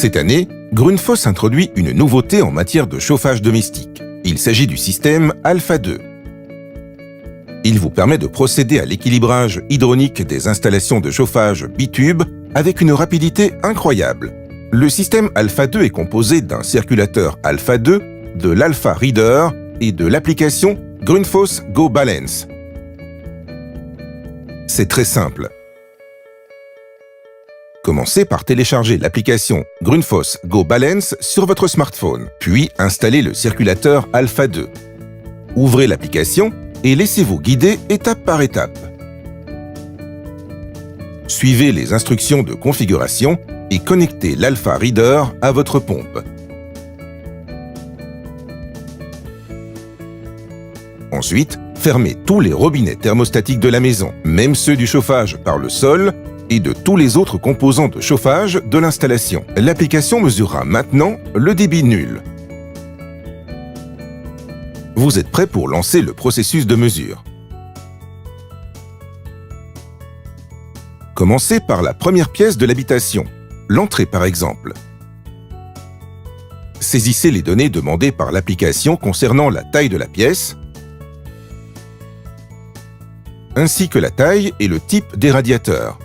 Cette année, Grundfos introduit une nouveauté en matière de chauffage domestique. Il s'agit du système Alpha 2. Il vous permet de procéder à l'équilibrage hydronique des installations de chauffage bitube avec une rapidité incroyable. Le système Alpha 2 est composé d'un circulateur Alpha 2, de l'Alpha Reader et de l'application Grundfos Go Balance. C'est très simple. Commencez par télécharger l'application Grundfos Go Balance sur votre smartphone, puis installez le circulateur Alpha 2. Ouvrez l'application et laissez-vous guider étape par étape. Suivez les instructions de configuration et connectez l'Alpha Reader à votre pompe. Ensuite, fermez tous les robinets thermostatiques de la maison, même ceux du chauffage par le sol, et de tous les autres composants de chauffage de l'installation. L'application mesurera maintenant le débit nul. Vous êtes prêt pour lancer le processus de mesure. Commencez par la première pièce de l'habitation, l'entrée par exemple. Saisissez les données demandées par l'application concernant la taille de la pièce, ainsi que la taille et le type des radiateurs.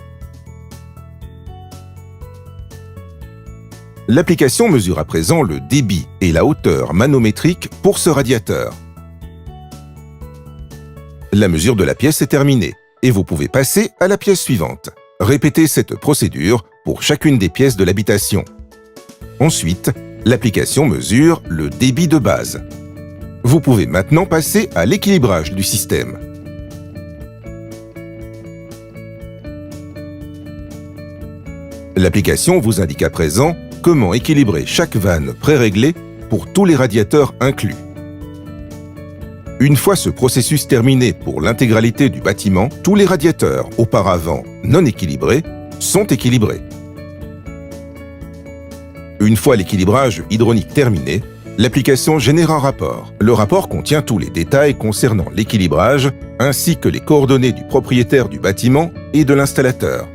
L'application mesure à présent le débit et la hauteur manométrique pour ce radiateur. La mesure de la pièce est terminée et vous pouvez passer à la pièce suivante. Répétez cette procédure pour chacune des pièces de l'habitation. Ensuite, l'application mesure le débit de base. Vous pouvez maintenant passer à l'équilibrage du système. L'application vous indique à présent comment équilibrer chaque vanne préréglée pour tous les radiateurs inclus. Une fois ce processus terminé pour l'intégralité du bâtiment, tous les radiateurs auparavant non équilibrés sont équilibrés. Une fois l'équilibrage hydronique terminé, l'application génère un rapport. Le rapport contient tous les détails concernant l'équilibrage ainsi que les coordonnées du propriétaire du bâtiment et de l'installateur.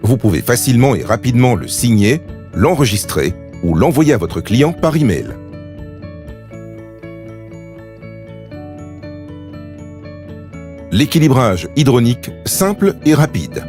Vous pouvez facilement et rapidement le signer, l'enregistrer ou l'envoyer à votre client par email. L'équilibrage hydronique simple et rapide.